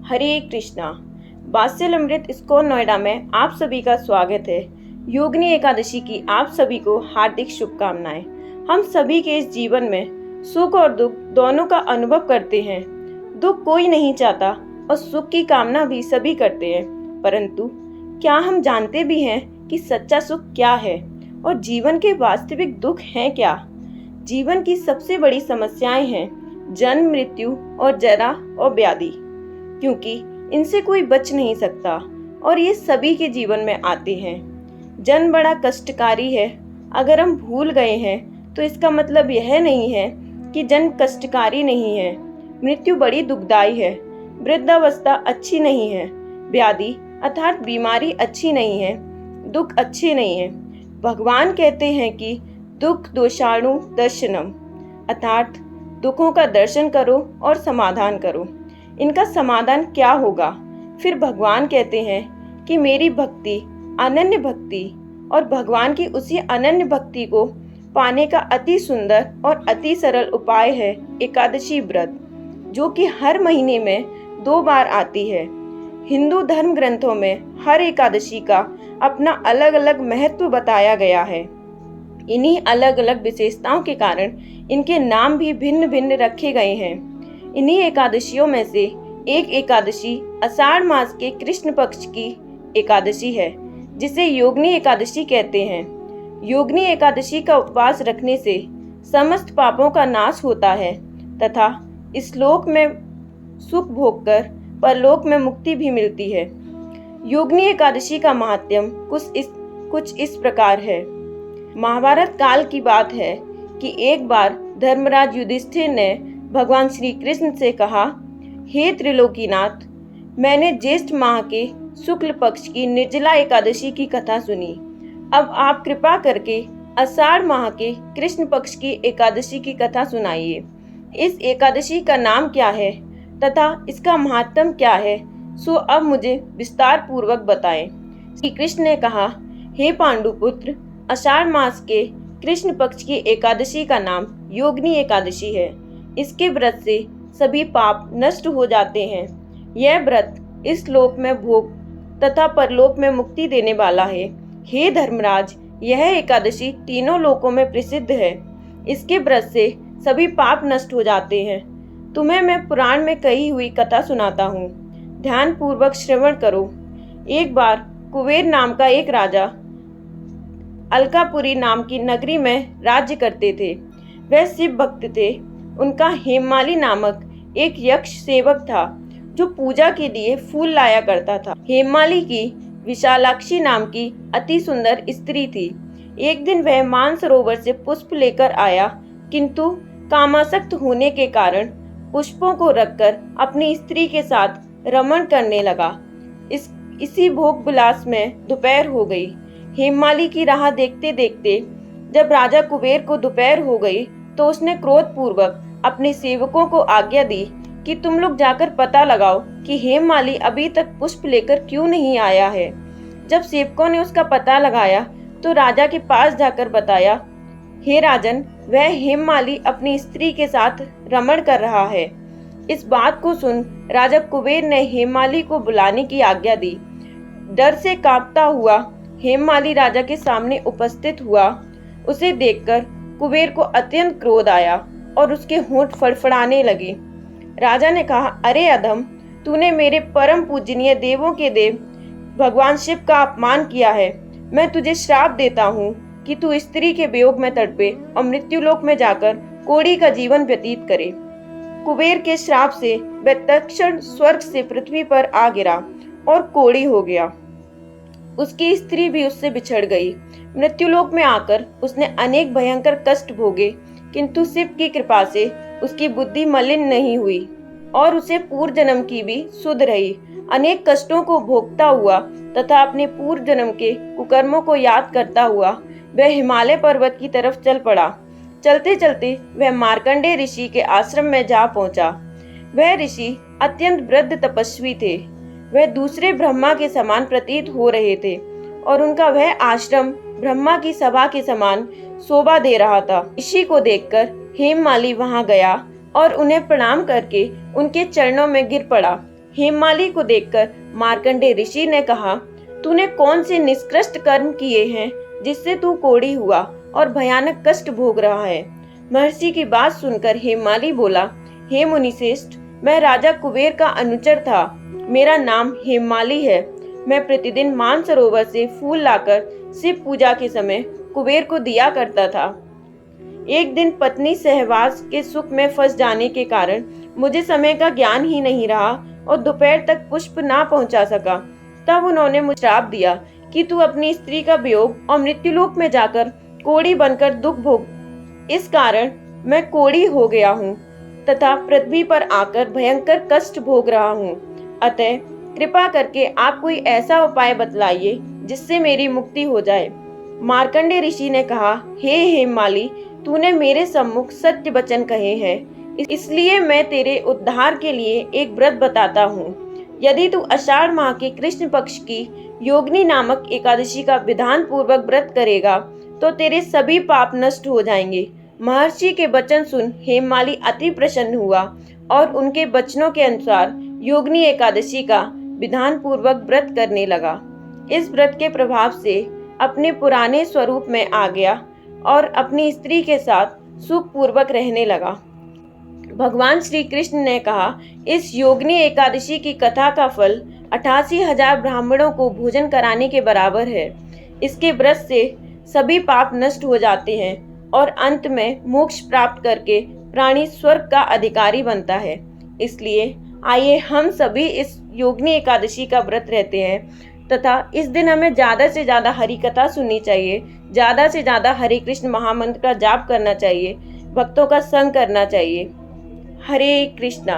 हरे कृष्णा। बात्सल अमृत ISKCON Noida में आप सभी का स्वागत है। योगिनी एकादशी की आप सभी को हार्दिक शुभकामनाएं। हम सभी के इस जीवन में सुख और दुख दोनों का अनुभव करते हैं। दुख कोई नहीं चाहता और सुख की कामना भी सभी करते हैं, परंतु क्या हम जानते भी हैं कि सच्चा सुख क्या है और जीवन के वास्तविक दुख हैं क्या? जीवन की सबसे बड़ी समस्याएं हैं जन्म, मृत्यु और जरा और व्याधि, क्योंकि इनसे कोई बच नहीं सकता और ये सभी के जीवन में आते हैं। जन्म बड़ा कष्टकारी है। अगर हम भूल गए हैं तो इसका मतलब यह नहीं है कि जन्म कष्टकारी नहीं है। मृत्यु बड़ी दुखदाई है। वृद्धावस्था अच्छी नहीं है। व्याधि अर्थात बीमारी अच्छी नहीं है। दुख अच्छे नहीं है। भगवान कहते हैं कि दुख दोषाणु दर्शनम, अर्थात दुखों का दर्शन करो और समाधान करो। इनका समाधान क्या होगा? फिर भगवान कहते हैं कि मेरी भक्ति अनन्य भक्ति, और भगवान की उसी अनन्य भक्ति को पाने का अति सुंदर और अति सरल उपाय है एकादशी व्रत, जो कि हर महीने में 2 बार आती है। हिंदू धर्म ग्रंथों में हर एकादशी का अपना अलग अलग महत्व बताया गया है। इन्हीं अलग अलग विशेषताओं के कारण इनके नाम भी भिन्न भिन्न रखे गए हैं। इन्हीं एकादशियों में से एक एकादशी आषाढ़ मास के कृष्ण पक्ष की एकादशी है, जिसे योगिनी एकादशी कहते हैं। योगिनी एकादशी का उपवास रखने से समस्त पापों का नाश होता है तथा इस लोक में सुख भोगकर परलोक में मुक्ति भी मिलती है। योगिनी एकादशी का महात्म्य कुछ इस प्रकार है। महाभारत काल की बात है कि एक बार धर्मराज युधिष्ठिर ने भगवान श्री कृष्ण से कहा, हे त्रिलोकीनाथ, मैंने ज्येष्ठ माह के शुक्ल पक्ष की निर्जला एकादशी की कथा सुनी। अब आप कृपा करके आषाढ़ माह के कृष्ण पक्ष की एकादशी की कथा सुनाइए। इस एकादशी का नाम क्या है तथा इसका महात्म्य क्या है, सो अब मुझे विस्तार पूर्वक बताएं। श्री कृष्ण ने कहा, हे पांडुपुत्र, आषाढ़ मास के कृष्ण पक्ष की एकादशी का नाम योगिनी एकादशी है। इसके व्रत से सभी पाप नष्ट हो जाते हैं। यह व्रत इस लोक में भोग तथा परलोक में मुक्ति देने वाला है। हे धर्मराज, यह एकादशी तीनों लोकों में प्रसिद्ध है। इसके व्रत से सभी पाप नष्ट हो जाते हैं। तुम्हें मैं पुराण में कही हुई कथा सुनाता हूँ, ध्यान पूर्वक श्रवण करो। एक बार कुबेर नाम का एक राजा अलकापुरी नाम की नगरी में राज्य करते थे। वह शिव भक्त थे। उनका हेममाली नामक एक यक्ष सेवक था जो पूजा के लिए फूल लाया करता था। हेममाली की विशालाक्षी नाम की अति सुंदर स्त्री थी। एक दिन वह मानसरोवर से पुष्प लेकर आया, किंतु कामासक्त होने के कारण पुष्पों को रखकर अपनी स्त्री के साथ रमण करने लगा। इसी भोग विलास में दोपहर हो गई। हेममाली की राह देखते देखते जब राजा कुबेर को दोपहर हो गई तो उसने क्रोध पूर्वक अपने सेवकों को आज्ञा दी कि तुम लोग जाकर पता लगाओ कि हेममाली अभी तक पुष्प लेकर क्यों नहीं आया है। जब सेवकों ने उसका पता लगाया तो राजा के पास जाकर बताया, हे राजन, वह हेममाली अपनी स्त्री के साथ रमण कर रहा है। इस बात को सुन राजा कुबेर ने हेममाली को बुलाने की आज्ञा दी। डर से कांपता हुआ हेममाली राजा के सामने उपस्थित हुआ। उसे देखकर कुबेर को अत्यंत क्रोध आया और उसके होंठ फड़फड़ाने लगे। राजा ने कहा, अरे अधम, तूने मेरे परम पूजनीय देवों के देव भगवान शिव का अपमान किया है। मैं तुझे श्राप देता हूँ कि तू स्त्री के वियोग में तड़पे और मृत्युलोक में जाकर कोढ़ी का जीवन व्यतीत करे। कुबेर के श्राप से वह तत्क्षण स्वर्ग से पृथ्वी पर आ गिरा और कोढ़ी हो गया। उसकी स्त्री भी उससे बिछड़ गई। मृत्युलोक में आकर उसने अनेक भयंकर कष्ट भोगे, किंतु शिव की कृपा से उसकी बुद्धि मलिन नहीं हुई और उसे पूर्व जन्म की भी सुध रही। अनेक कष्टों को भोगता हुआ तथा अपने पूर्व जन्म के कुकर्मों को याद करता हुआ वह हिमालय पर्वत की तरफ चल पड़ा। चलते चलते वह मार्कंडेय ऋषि के आश्रम में जा पहुंचा। वह ऋषि अत्यंत वृद्ध तपस्वी थे। वह दूसरे ब्रह्मा के समान प्रतीत हो रहे थे और उनका वह आश्रम ब्रह्मा की सभा के समान शोभा दे रहा था। ऋषि को देखकर हेममाली वहां गया और उन्हें प्रणाम करके उनके चरणों में गिर पड़ा। हेममाली को देखकर मार्कंडेय ऋषि ने कहा, तूने कौन से निष्कृष्ट कर्म किए हैं जिससे तू कोढ़ी हुआ और भयानक कष्ट भोग रहा है। महर्षि की बात सुनकर हेममाली बोला, हे मुनिश्रेष्ठ, मैं राजा कुबेर का अनुचर था। मेरा नाम हेममाली है। मैं प्रतिदिन मानसरोवर से फूल लाकर शिव पूजा के समय कुबेर को दिया करता था। एक दिन पत्नी सहवास के सुख में फंस जाने के कारण मुझे समय का ज्ञान ही नहीं रहा और दोपहर तक पुष्प ना पहुंचा सका। तब उन्होंने मुझे श्राप दिया कि तू अपनी स्त्री का वियोग और मृत्युलोक में जाकर कोढ़ी बनकर दुख भोग। इस कारण मैं कोढ़ी हो गया हूँ तथा पृथ्वी पर आकर भयंकर कष्ट भोग रहा हूँ। अतः कृपा करके आप कोई ऐसा उपाय बतलाइए जिससे मेरी मुक्ति हो जाए। मार्कंडेय ऋषि ने कहा, हे हेममाली, तूने मेरे सम्मुख सत्य वचन कहे हैं, इसलिए मैं तेरे उद्धार के लिए एक व्रत बताता हूँ। यदि तू आषाढ़ माह के कृष्ण पक्ष की योगिनी नामक एकादशी का विधान पूर्वक व्रत करेगा तो तेरे सभी पाप नष्ट हो जाएंगे। महर्षि के वचन सुन हेममाली अति प्रसन्न हुआ और उनके वचनों के अनुसार योगिनी एकादशी का विधान पूर्वक व्रत करने लगा। इस व्रत के प्रभाव से अपने पुराने स्वरूप में आ गया और अपनी स्त्री के साथ सुख पूर्वक रहने लगा। भगवान श्री कृष्ण ने कहा, इस योगिनी एकादशी की कथा का फल 88,000 ब्राह्मणों को भोजन कराने के बराबर है। इसके व्रत से सभी पाप नष्ट हो जाते हैं और अंत में मोक्ष प्राप्त करके प्राणी स्वर्ग का अधिकारी बनता है। इसलिए आइए हम सभी इस योगिनी एकादशी का व्रत रहते हैं तथा इस दिन हमें ज़्यादा से ज़्यादा हरि कथा सुननी चाहिए, ज़्यादा से ज़्यादा हरे कृष्ण महामंत्र का जाप करना चाहिए, भक्तों का संग करना चाहिए। हरे कृष्णा।